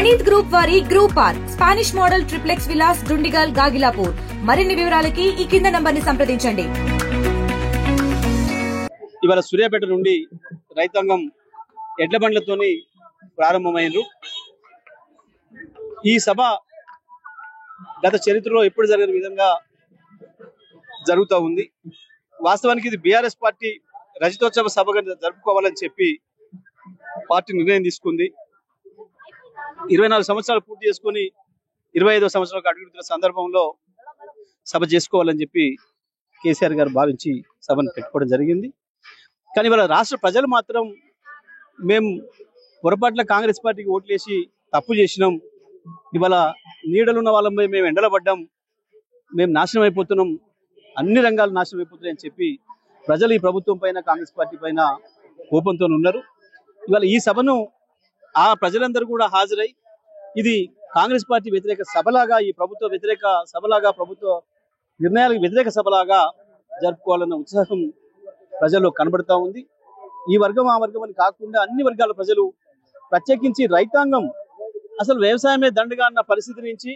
Praneeth group వారి group park Spanish model triplex Vilas Dundigal Gagillapur. మరిన్ని వివరాలకి ఈ కింద నంబర్ ని సంప్రదించండి. ఇవాళ సూర్యాపేట నుండి రైతాంగం ఎడ్ల బండ్లతోని ప్రారంభమైంది. ఈ సభ గత చరిత్రలో ఎప్పుడు జరిగిన విధంగా జరుగుతూ ఉంది. వాస్తవానికి ఇది బీఆర్ఎస్ పార్టీ రజతోత్సవ సభగా జరుపుకోవాలని చెప్పి పార్టీ నిర్ణయం తీసుకుంది. 24 సంవత్సరాలు పూర్తి చేసుకుని 25వ సంవత్సరాలకు అడుగుతున్న సందర్భంలో సభ చేసుకోవాలని చెప్పి కేసీఆర్ గారు భావించి సభను పెట్టుకోవడం జరిగింది. కానీ ఇవాళ రాష్ట్ర ప్రజలు మాత్రం మేము పొరపాట్ల కాంగ్రెస్ పార్టీకి ఓట్లేసి తప్పు చేసినాం, ఇవాళ నీడలున్న వాళ్ళపై మేము ఎండల పడ్డాం, మేము నాశనం అయిపోతున్నాం, అన్ని రంగాలు నాశనం అయిపోతున్నాయని చెప్పి ప్రజలు ఈ ప్రభుత్వం పైన కాంగ్రెస్ పార్టీ పైన కోపంతో ఉన్నారు. ఇవాళ ఈ సభను ఆ ప్రజలందరూ కూడా హాజరై ఇది కాంగ్రెస్ పార్టీ వ్యతిరేక సభలాగా, ఈ ప్రభుత్వ వ్యతిరేక సభలాగా, ప్రభుత్వ నిర్ణయాలకు వ్యతిరేక సభలాగా జరుపుకోవాలన్న ఉత్సాహం ప్రజల్లో కనబడతా ఉంది. ఈ వర్గం ఆ వర్గం అని కాకుండా అన్ని వర్గాల ప్రజలు, ప్రత్యేకించి రైతాంగం, అసలు వ్యవసాయమే దండగా అన్న పరిస్థితి నుంచి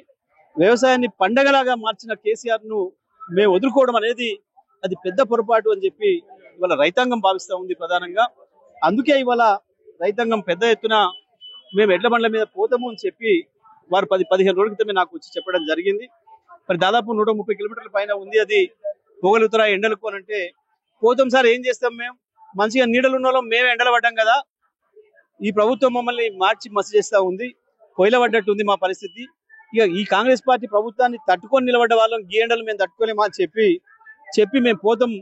వ్యవసాయాన్ని పండగలాగా మార్చిన కేసీఆర్ ను మేము వదులుకోవడం అనేది అది పెద్ద పొరపాటు అని చెప్పి ఇవాళ రైతాంగం భావిస్తూ ఉంది ప్రధానంగా. అందుకే ఇవాళ రైతాంగం పెద్ద ఎత్తున మేము ఎడ్ల బండ్ల మీద పోతాము అని చెప్పి వారు 10-15 రోజుల క్రితమే నాకు వచ్చి చెప్పడం జరిగింది. మరి దాదాపు 130 కిలోమీటర్ల పైన ఉంది, అది పోగలుగుతారా ఎండలకు అని అంటే, పోతాం సార్, ఏం చేస్తాం, మేము మంచిగా నీడలు ఉన్న వాళ్ళం, మేము ఎండలు పడ్డాం కదా, ఈ ప్రభుత్వం మమ్మల్ని మార్చి మసి చేస్తూ ఉంది, పొయ్యిల పడ్డట్టు ఉంది మా పరిస్థితి, ఇక ఈ కాంగ్రెస్ పార్టీ ప్రభుత్వాన్ని తట్టుకొని నిలబడ్డ వాళ్ళం, ఈ ఎండలు మేము తట్టుకోలేమా అని చెప్పి మేము పోతాం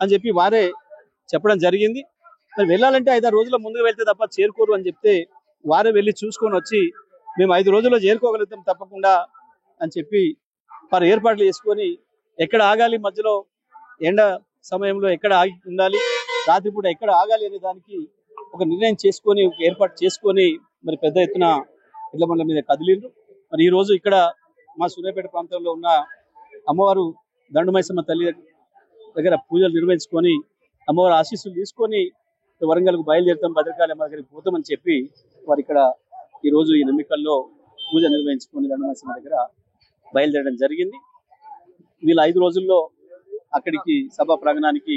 అని చెప్పి వారే చెప్పడం జరిగింది. మరి వెళ్ళాలంటే 5-6 రోజుల ముందుకు వెళ్తే తప్ప చేరుకోరు అని చెప్తే వారే వెళ్ళి చూసుకొని వచ్చి మేము 5 రోజుల్లో చేరుకోగలుగుతాం తప్పకుండా అని చెప్పి వారు ఏర్పాట్లు చేసుకొని ఎక్కడ ఆగాలి, మధ్యలో ఎండ సమయంలో ఎక్కడ ఆగి ఉండాలి, రాత్రిపూట ఎక్కడ ఆగాలి అనే దానికి ఒక నిర్ణయం చేసుకొని, ఒక ఏర్పాటు చేసుకొని మరి పెద్ద ఎత్తున ఎడ్ల బండ్ల మీద కదిలిండ్రు. మరి ఈ రోజు ఇక్కడ మా సూర్యాపేట ప్రాంతంలో ఉన్న అమ్మవారు దండుమైసమ్మ తల్లి దగ్గర పూజలు నిర్వహించుకొని అమ్మవారి ఆశీస్సులు తీసుకొని వరంగల్కు బయలుదేరుతాం, భద్రకాళి దగ్గరికి పోతామని చెప్పి వారు ఇక్కడ ఈ రోజు ఈ నమ్మికల్లో పూజ నిర్వహించుకొని దండుమైసమ్మ దగ్గర బయలుదేరడం జరిగింది. వీళ్ళు 5 రోజుల్లో అక్కడికి సభా ప్రాంగణానికి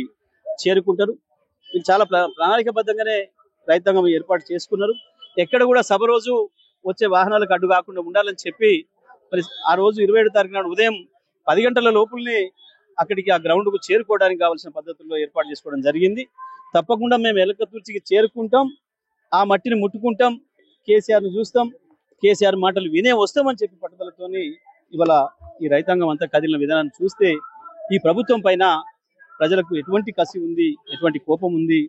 చేరుకుంటారు. వీళ్ళు చాలా ప్రణాళికబద్ధంగానే రైతాంగం ఏర్పాటు చేసుకున్నారు. ఎక్కడ కూడా సభ రోజు వచ్చే వాహనాలకు అడ్డు కాకుండా ఉండాలని చెప్పి మరి ఆ రోజు 27వ తారీఖు నాడు ఉదయం 10 గంటల లోపుల్ని అక్కడికి ఆ గ్రౌండ్ కు చేరుకోవడానికి కావాల్సిన పద్ధతుల్లో ఏర్పాటు చేసుకోవడం జరిగింది. తప్పకుండా మేము ఎలకతుర్చికి చేరుకుంటాం, ఆ మట్టిని ముట్టుకుంటాం, కేసీఆర్ ను చూస్తాం, కేసీఆర్ మాటలు వినే వస్తామని చెప్పి పట్టుదలతోని ఇవాళ ఈ రైతాంగం అంతా కదిలిన విధానాన్ని చూస్తే ఈ ప్రభుత్వం పైన ప్రజలకు ఎటువంటి కసి ఉంది, ఎటువంటి కోపం ఉంది,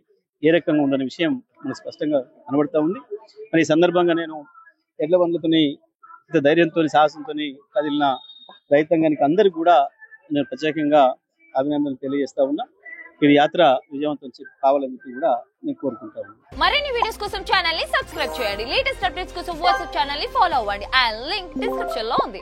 ఏ రకంగా ఉందనే విషయం మనకు స్పష్టంగా కనబడతా ఉంది. మరి ఈ సందర్భంగా నేను ఎడ్ల బండ్లతోని ధైర్యంతో సాహసంతో కదిలిన రైతాంగానికి అందరికీ కూడా నేను ప్రత్యేకంగా అభినందనలు తెలియజేస్తా ఉన్నా. ఈ యాత్ర విజయవంతం కావాలని చెప్పి కూడా నేను కోరుకుంటాను. మరిన్ని వీడియోస్ కోసం ఛానల్ ని సబ్స్క్రైబ్ చేయండి. లేటెస్ట్ అప్డేట్స్ కోసం వాట్సాప్ ఛానల్ ని ఫాలో అవ్వండి. ఆ లింక్ డిస్క్రిప్షన్ లో ఉంది.